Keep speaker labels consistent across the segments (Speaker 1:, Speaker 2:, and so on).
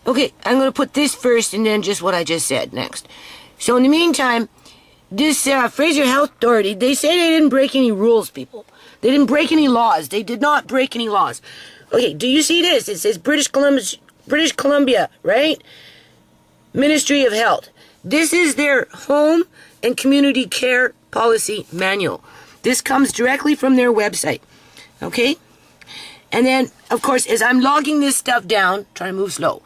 Speaker 1: Okay, I'm going to put this first and then just what I just said next. So in the meantime, this Fraser Health Authority, they say they didn't break any rules, people. They didn't break any laws. They did not break any laws. Okay, do you see this? It says British Columbia, right? Ministry of Health. This is their home and community care policy manual. This comes directly from their website. Okay? And then, of course, as I'm logging this stuff down, trying to move slow,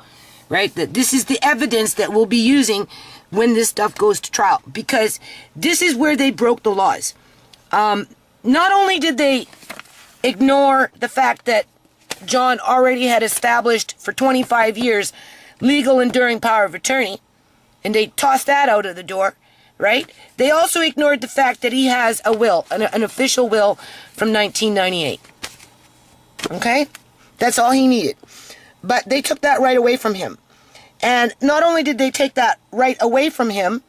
Speaker 1: right? That this is the evidence that we'll be using when this stuff goes to trial, because this is where they broke the laws. Not only did they ignore the fact that John already had established for 25 years legal enduring power of attorney, and they tossed that out of the door, right? They also ignored the fact that he has a will, an official will from 1998. Okay? That's all he needed. But they took that right away from him. And not only did they take that right away from him,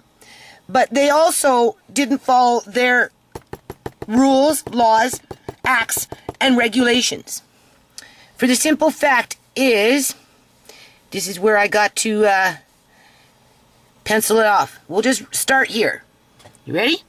Speaker 1: but they also didn't follow their rules, laws, acts, and regulations. For the simple fact is, this is where I got to pencil it off. We'll just start here. You ready?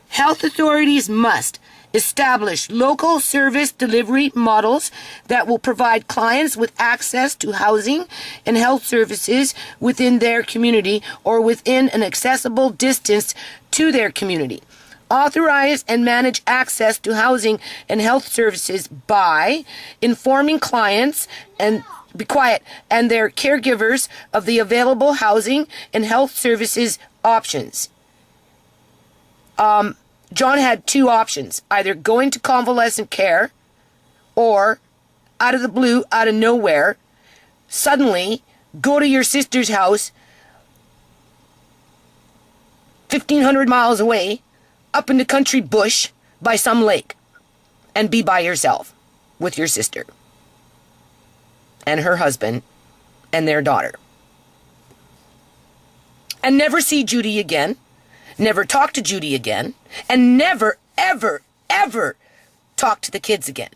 Speaker 1: Health authorities must establish local service delivery models that will provide clients with access to housing and health services within their community or within an accessible distance to their community. Authorize and manage access to housing and health services by informing clients and be quiet and their caregivers of the available housing and health services options. John had two options, either going to convalescent care or out of the blue, out of nowhere, suddenly go to your sister's house 1,500 miles away up in the country bush by some lake and be by yourself with your sister and her husband and their daughter. And never see Judy again, never talk to Judy again, and never, ever, ever talk to the kids again.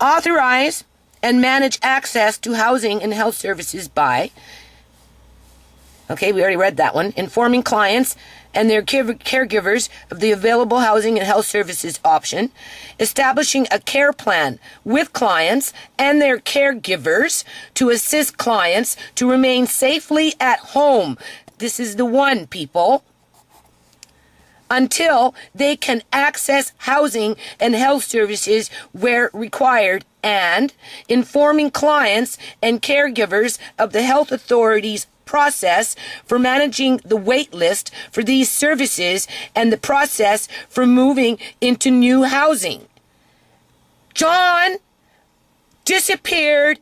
Speaker 1: Authorize and manage access to housing and health services by, okay, we already read that one, informing clients and their caregivers of the available housing and health services option, establishing a care plan with clients and their caregivers to assist clients to remain safely at home. This is the one, people. Until they can access housing and health services where required, and informing clients and caregivers of the health authorities process for managing the wait list for these services and the process for moving into new housing. John disappeared,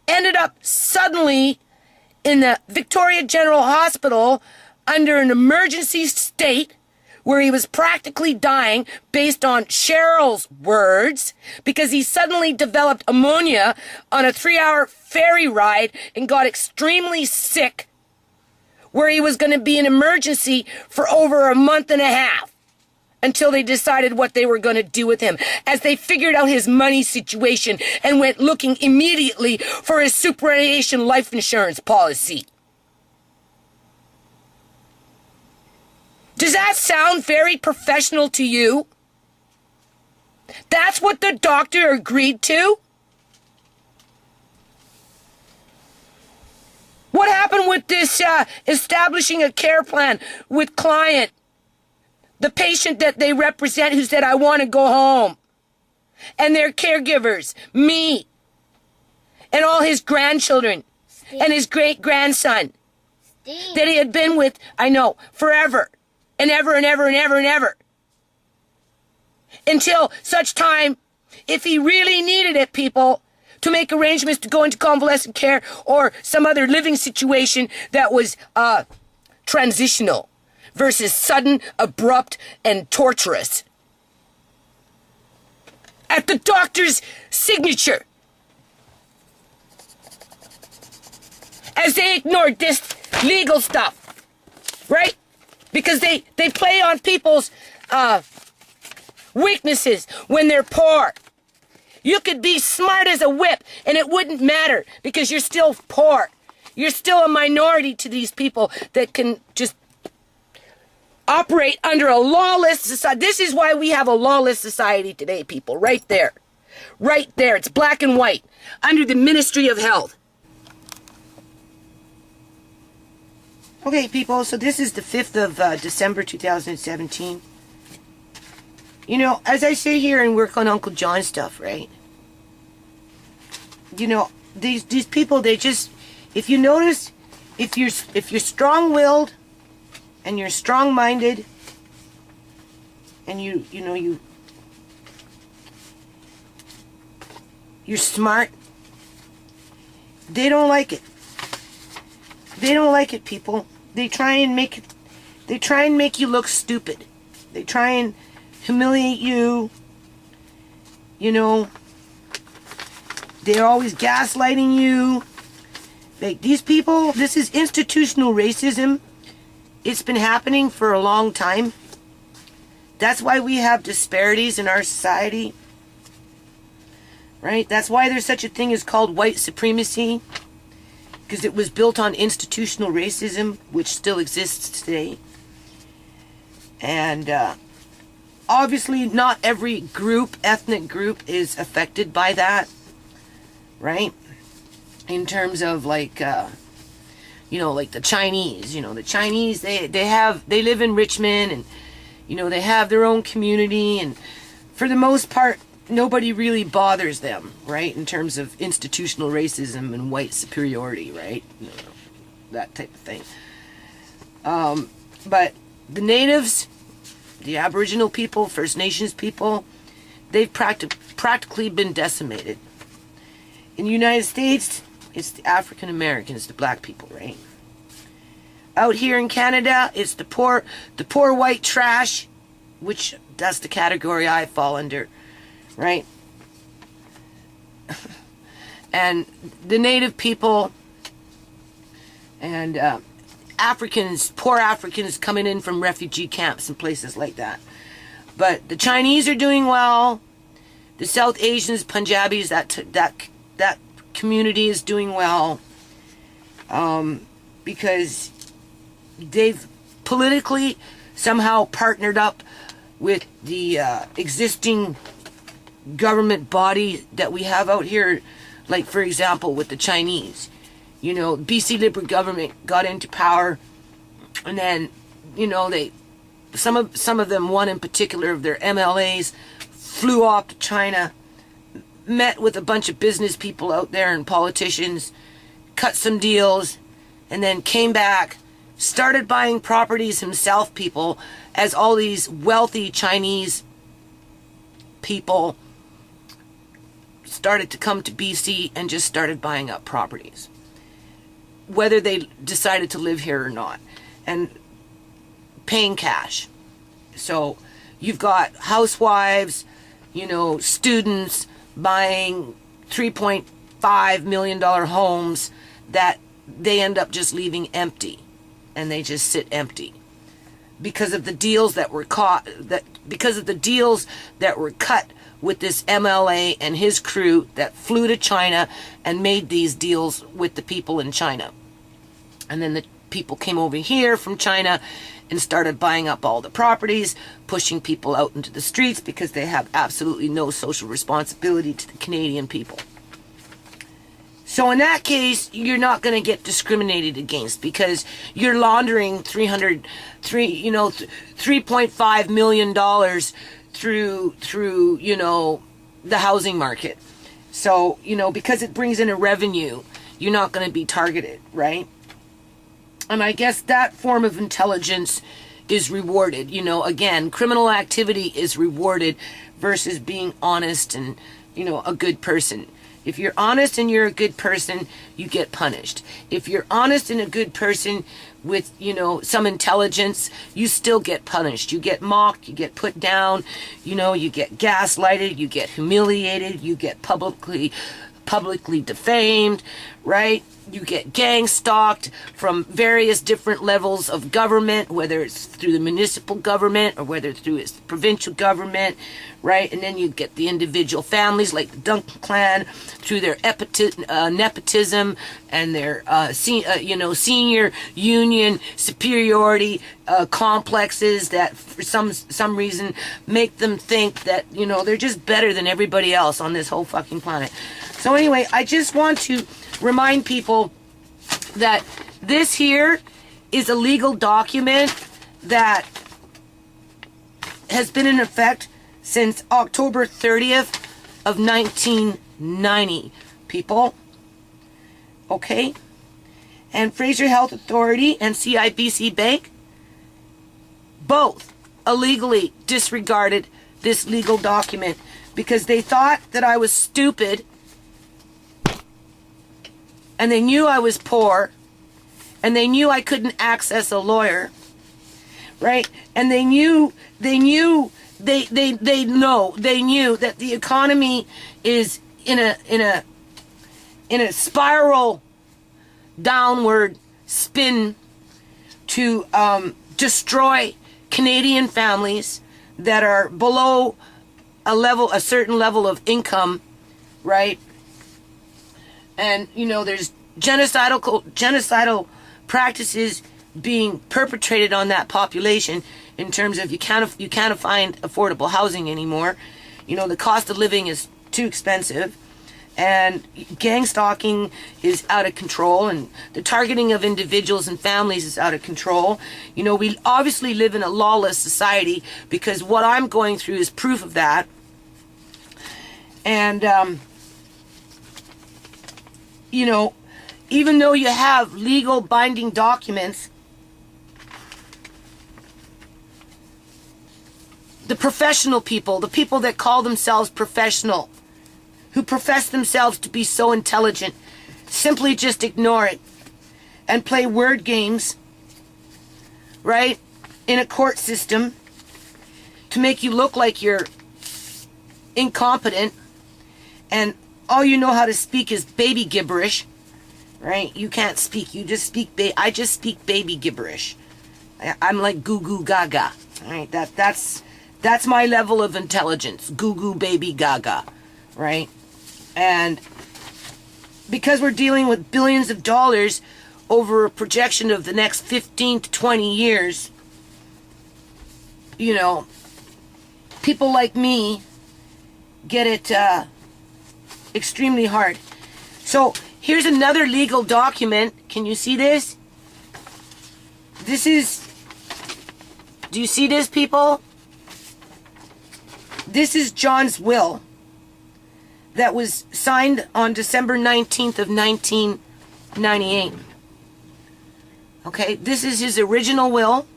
Speaker 1: ended up suddenly in the Victoria General Hospital under an emergency state where he was practically dying based on Cheryl's words because he suddenly developed pneumonia on a 3-hour ferry ride and got extremely sick, where he was going to be in emergency for over a month and a half until they decided what they were going to do with him, as they figured out his money situation and went looking immediately for his superannuation life insurance policy. Does that sound very professional to you? That's what the doctor agreed to? What happened with this establishing a care plan with client, the patient that they represent who said, I want to go home, and their caregivers, me, and all his grandchildren, Steve, and his great-grandson, Steve, that he had been with, I know, forever, and ever and ever and ever and ever. Until such time, if he really needed it, people, to make arrangements to go into convalescent care or some other living situation that was transitional versus sudden, abrupt, and torturous. At the doctor's signature. As they ignored this legal stuff, right? Because they play on people's weaknesses when they're poor You could be smart as a whip and it wouldn't matter because you're still poor. You're still a minority to these people that can just operate under a lawless society. This is why we have a lawless society today, people. Right there. Right there. It's black and white. Under the Ministry of Health. Okay, people. So this is the 5th of December 2017. You know, as I sit here and work on Uncle John stuff, right? You know, these people, they just, if you notice, if you're strong-willed and you're strong-minded and you're smart, they don't like it. They don't like it, people. They try and make you look stupid. They try and humiliate you. You know, they're always gaslighting you. Like, these people, this is institutional racism. It's been happening for a long time. That's why we have disparities in our society. Right? That's why there's such a thing as called white supremacy. Because it was built on institutional racism, which still exists today. And obviously not every group, ethnic group, is affected by that. Right? In terms of like, you know, like the Chinese. You know, the Chinese, they live in Richmond and, you know, they have their own community. And for the most part, nobody really bothers them, right? In terms of institutional racism and white superiority, right? You know, that type of thing. But the natives, the Aboriginal people, First Nations people, they've practically been decimated. In the United States, it's the African Americans, the black people, right? Out here in Canada, it's the poor white trash, which that's the category I fall under. Right? And the native people and Africans, poor Africans coming in from refugee camps and places like that. But the Chinese are doing well. The South Asians, Punjabis, that community is doing well. Because they've politically somehow partnered up with the existing government body that we have out here, like for example with the Chinese. You know, BC Liberal government got into power, and then, you know, some of them, one in particular of their MLAs, flew off to China, met with a bunch of business people out there and politicians, cut some deals, and then came back, started buying properties himself, people, as all these wealthy Chinese people started to come to BC and just started buying up properties, whether they decided to live here or not, and paying cash. So you've got housewives, you know, students buying $3.5 million homes that they end up just leaving empty, and they just sit empty because of the deals that were cut with this MLA and his crew that flew to China and made these deals with the people in China. And then the people came over here from China and started buying up all the properties, pushing people out into the streets because they have absolutely no social responsibility to the Canadian people. So in that case, you're not going to get discriminated against because you're laundering $3.5 million through, you know, the housing market. So, you know, because it brings in a revenue, you're not going to be targeted, right? And I guess that form of intelligence is rewarded. You know, again, criminal activity is rewarded versus being honest and, you know, a good person. If you're honest and you're a good person, you get punished. If you're honest and a good person with, you know, some intelligence, you still get punished. You get mocked, you get put down, you know, you get gaslighted, you get humiliated, you get publicly publicly defamed, right? You get gang stalked from various different levels of government, whether it's through the municipal government or whether it's through its provincial government, right? And then you get the individual families like the Duncan clan through their nepotism and their senior union superiority complexes that for some reason make them think that they're just better than everybody else on this whole fucking planet. So anyway, I just want to remind people that this here is a legal document that has been in effect since October 30th of 1990, people. Okay? And Fraser Health Authority and CIBC Bank both illegally disregarded this legal document because they thought that I was stupid and they knew I was poor, and they knew I couldn't access a lawyer, right? And they knew that the economy is in a spiral downward spin to destroy Canadian families that are below a certain level of income, right? And there's genocidal practices being perpetrated on that population in terms of you can't find affordable housing anymore. The cost of living is too expensive, and gang stalking is out of control, and the targeting of individuals and families is out of control. We obviously live in a lawless society because what I'm going through is proof of that. And even though you have legal binding documents, the professional people, the people that call themselves professional, who profess themselves to be so intelligent, simply just ignore it and play word games, right, in a court system to make you look like you're incompetent and all you know how to speak is baby gibberish, right? You can't speak. You just speak. I just speak baby gibberish. I'm like goo goo gaga. All right, that's my level of intelligence. Goo goo baby gaga, right? And because we're dealing with billions of dollars over a projection of the next 15 to 20 years, people like me get it extremely hard. So here's another legal document. Can you see this? Do you see this, people? This is John's will that was signed on December 19th of 1998. Okay, this is his original will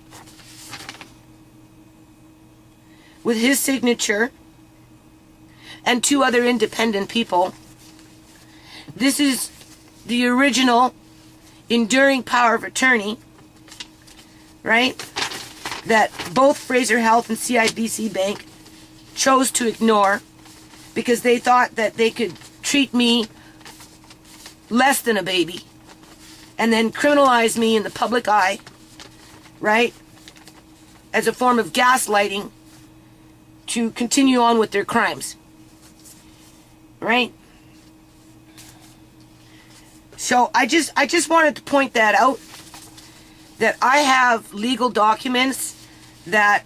Speaker 1: with his signature and two other independent people. This is the original enduring power of attorney, right? That both Fraser Health and CIBC Bank chose to ignore because they thought that they could treat me less than a baby and then criminalize me in the public eye, right? As a form of gaslighting to continue on with their crimes. Right? So I just wanted to point that out, that I have legal documents that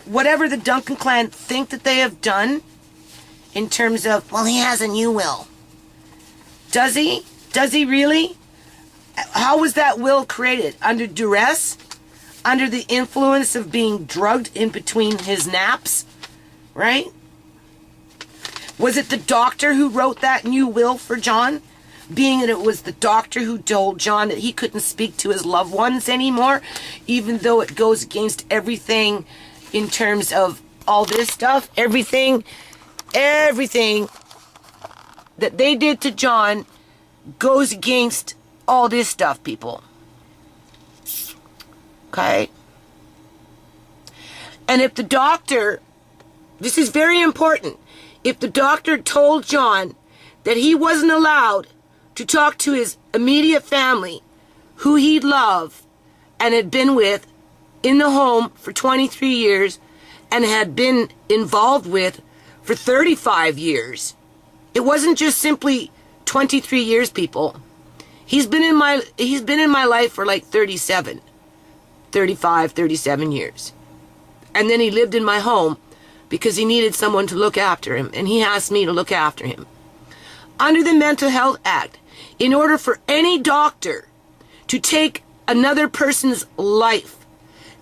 Speaker 1: whatever the Duncan clan think that they have done in terms of, well, he has a new will. Does he? Does he really? How was that will created? Under duress? Under the influence of being drugged in between his naps? Right? Was it the doctor who wrote that new will for John? Being that it was the doctor who told John that he couldn't speak to his loved ones anymore, even though it goes against everything in terms of all this stuff, everything that they did to John goes against all this stuff, people. Okay? And if the doctor, this is very important, if the doctor told John that he wasn't allowed to talk to his immediate family, who he loved and had been with in the home for 23 years and had been involved with for 35 years. It wasn't just simply 23 years, people. He's been in my life for like 35, 37 years. And then he lived in my home because he needed someone to look after him, and he asked me to look after him. Under the Mental Health Act, in order for any doctor to take another person's life,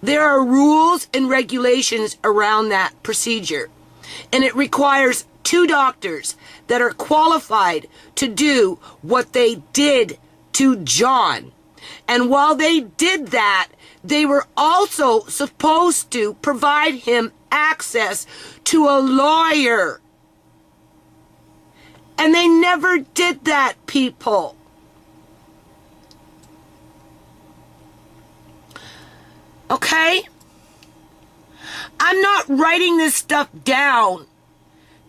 Speaker 1: there are rules and regulations around that procedure. And it requires 2 doctors that are qualified to do what they did to John. And while they did that, they were also supposed to provide him access to a lawyer. And they never did that, people. Okay? I'm not writing this stuff down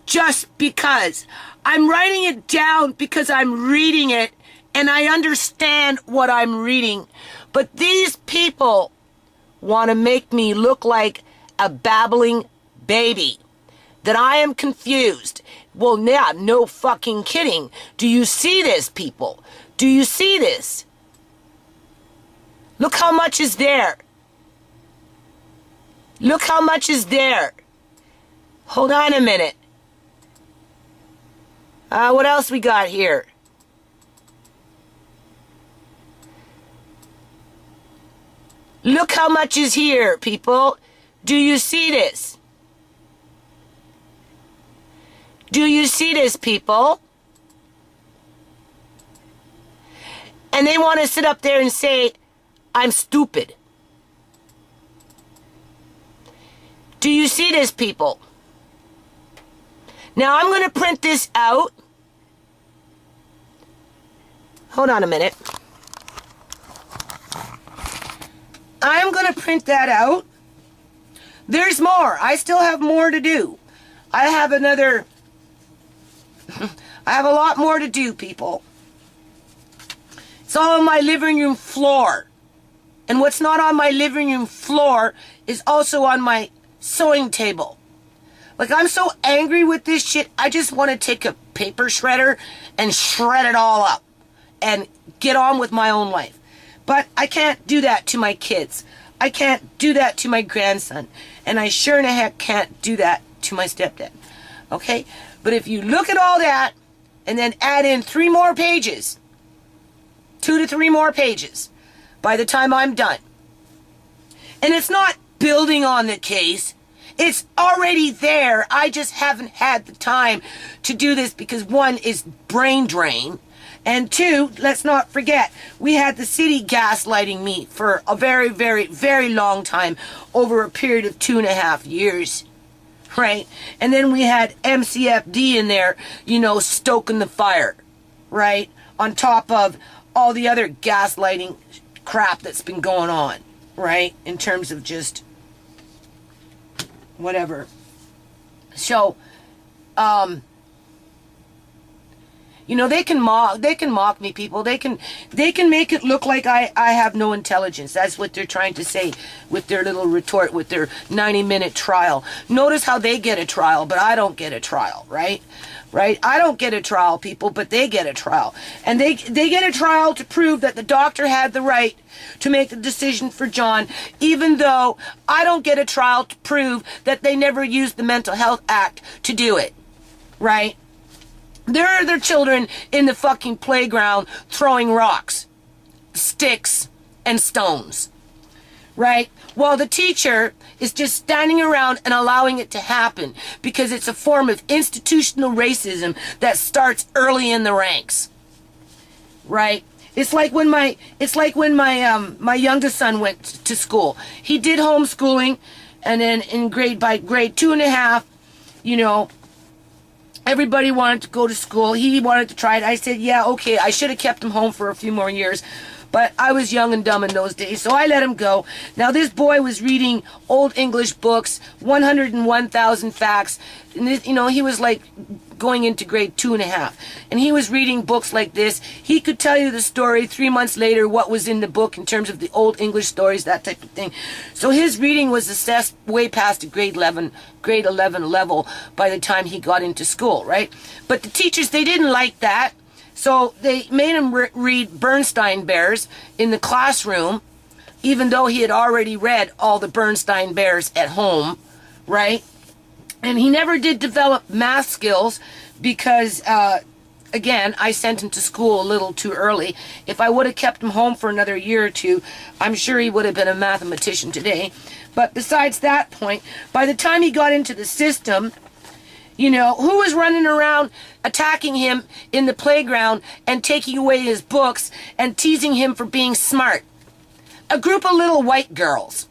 Speaker 1: just because. I'm writing it down because I'm reading it and I understand what I'm reading. But these people want to make me look like a babbling baby. That I am confused. Well, yeah, no fucking kidding. Do you see this, people? Do you see this? Look how much is there. Look how much is there. Hold on a minute. What else we got here? Look how much is here, people. Do you see this? Do you see this, people? And they want to sit up there and say, I'm stupid. Do you see this, people? Now I'm going to print this out. Hold on a minute. I'm going to print that out. There's more. I still have more to do. I have a lot more to do, people. It's all on my living room floor. And what's not on my living room floor is also on my sewing table. Like, I'm so angry with this shit, I just want to take a paper shredder and shred it all up and get on with my own life. But I can't do that to my kids. I can't do that to my grandson. And I sure in the heck can't do that to my stepdad. Okay? But if you look at all that and then add in 3 more pages, 2 to 3 more pages, by the time I'm done. And it's not building on the case. It's already there. I just haven't had the time to do this because 1 is brain drain. And 2, let's not forget, we had the city gaslighting me for a very, very, very long time over a period of 2.5 years. Right? And then we had MCFD in there, you know, stoking the fire. Right? On top of all the other gaslighting crap that's been going on. Right? In terms of just whatever. So, you know, they can mock me, people. They can make it look like I have no intelligence. That's what they're trying to say with their little retort, with their 90-minute trial. Notice how they get a trial, but I don't get a trial, right? Right? I don't get a trial, people, but they get a trial. And they get a trial to prove that the doctor had the right to make the decision for John, even though I don't get a trial to prove that they never used the Mental Health Act to do it. Right? There are their children in the fucking playground throwing rocks, sticks, and stones. Right? While the teacher is just standing around and allowing it to happen because it's a form of institutional racism that starts early in the ranks. Right? It's like when my youngest son went to school. He did homeschooling, and then by grade 2.5, you know, everybody wanted to go to school. He wanted to try it. I said, yeah, okay, I should have kept him home for a few more years. But I was young and dumb in those days, so I let him go. Now this boy was reading old English books, 101,000 facts. And this, you know, he was like going into grade 2.5. And he was reading books like this. He could tell you the story 3 months later, what was in the book in terms of the old English stories, that type of thing. So his reading was assessed way past a grade 11 level by the time he got into school, right? But the teachers, they didn't like that. So they made him read Bernstein Bears in the classroom, even though he had already read all the Bernstein Bears at home, right? And he never did develop math skills because, again, I sent him to school a little too early. If I would have kept him home for another year or two, I'm sure he would have been a mathematician today. But besides that point, by the time he got into the system, you know, who was running around attacking him in the playground and taking away his books and teasing him for being smart? A group of little white girls.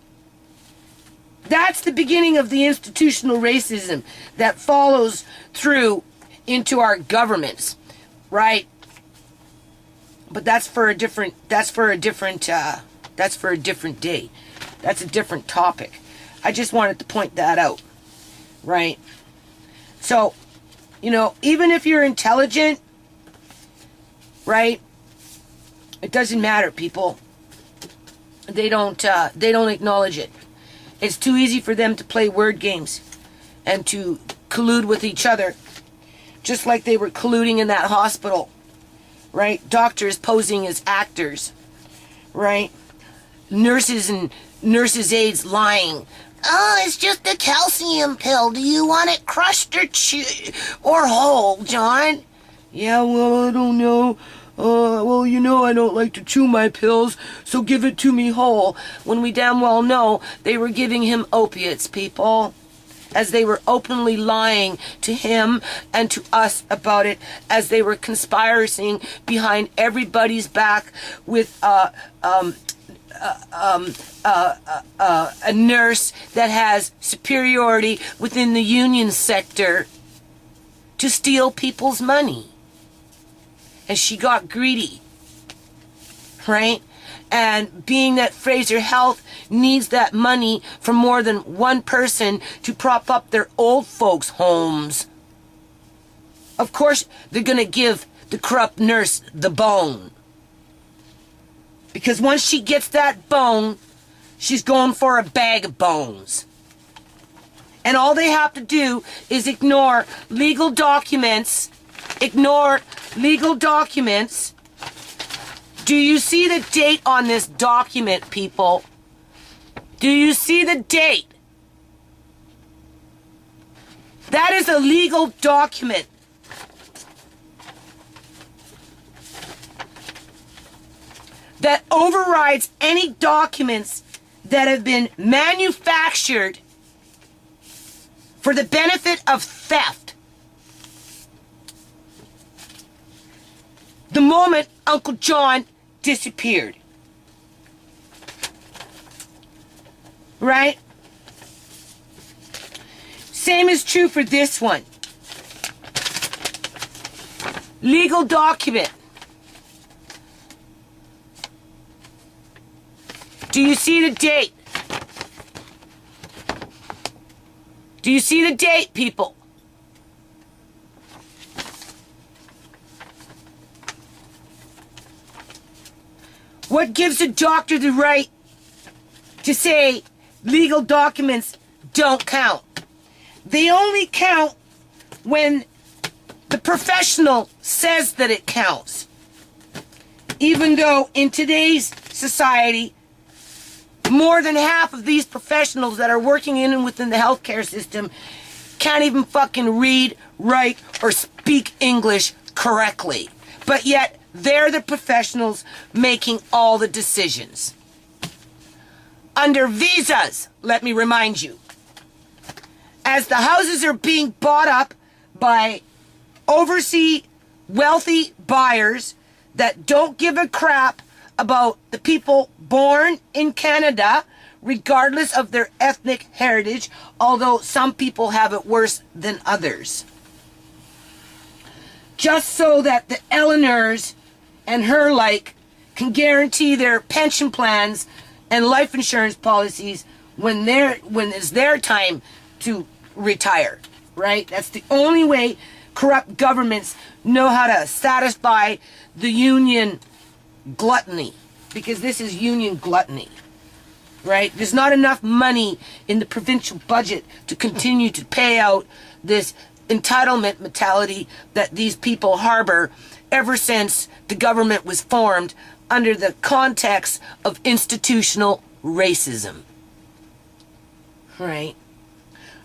Speaker 1: That's the beginning of the institutional racism that follows through into our governments, right? But that's for a different day. That's a different topic. I just wanted to point that out, right? So, you know, even if you're intelligent, right? It doesn't matter, people. They don't acknowledge it. It's too easy for them to play word games and to collude with each other, just like they were colluding in that hospital, right? Doctors posing as actors, right? Nurses and nurses' aides lying. Oh, it's just a calcium pill. Do you want it crushed or whole, John? Yeah, well, I don't know. Well, you know I don't like to chew my pills, so give it to me whole. When we damn well know they were giving him opiates, people. As they were openly lying to him and to us about it, as they were conspiring behind everybody's back with a nurse that has superiority within the union sector to steal people's money. And she got greedy, right? And being that Fraser Health needs that money from more than one person to prop up their old folks' homes, of course they're going to give the corrupt nurse the bone. Because once she gets that bone, she's going for a bag of bones. And all they have to do is ignore legal documents. Ignore legal documents. Do you see the date on this document, people? Do you see the date? That is a legal document. That overrides any documents that have been manufactured for the benefit of theft. The moment Uncle John disappeared. Right? Same is true for this one. Legal document. Do you see the date? Do you see the date, people? What gives a doctor the right to say legal documents don't count? They only count when the professional says that it counts. Even though in today's society, more than half of these professionals that are working in and within the healthcare system can't even fucking read, write, or speak English correctly. But yet, they're the professionals making all the decisions. Under visas, let me remind you, as the houses are being bought up by overseas wealthy buyers that don't give a crap about the people born in Canada, regardless of their ethnic heritage, although some people have it worse than others. Just so that the Eleanors and her like can guarantee their pension plans and life insurance policies when it's their time to retire, right? That's the only way corrupt governments know how to satisfy the union gluttony, because this is union gluttony, right? There's not enough money in the provincial budget to continue to pay out this entitlement mentality that these people harbor ever since the government was formed under the context of institutional racism, right?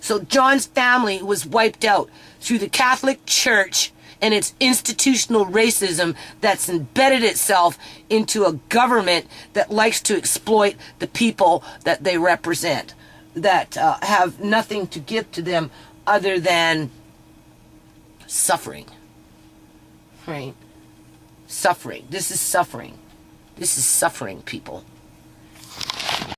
Speaker 1: So John's family was wiped out through the Catholic Church and its institutional racism that's embedded itself into a government that likes to exploit the people that they represent, that have nothing to give to them other than suffering, right? Suffering. This is suffering. This is suffering, people.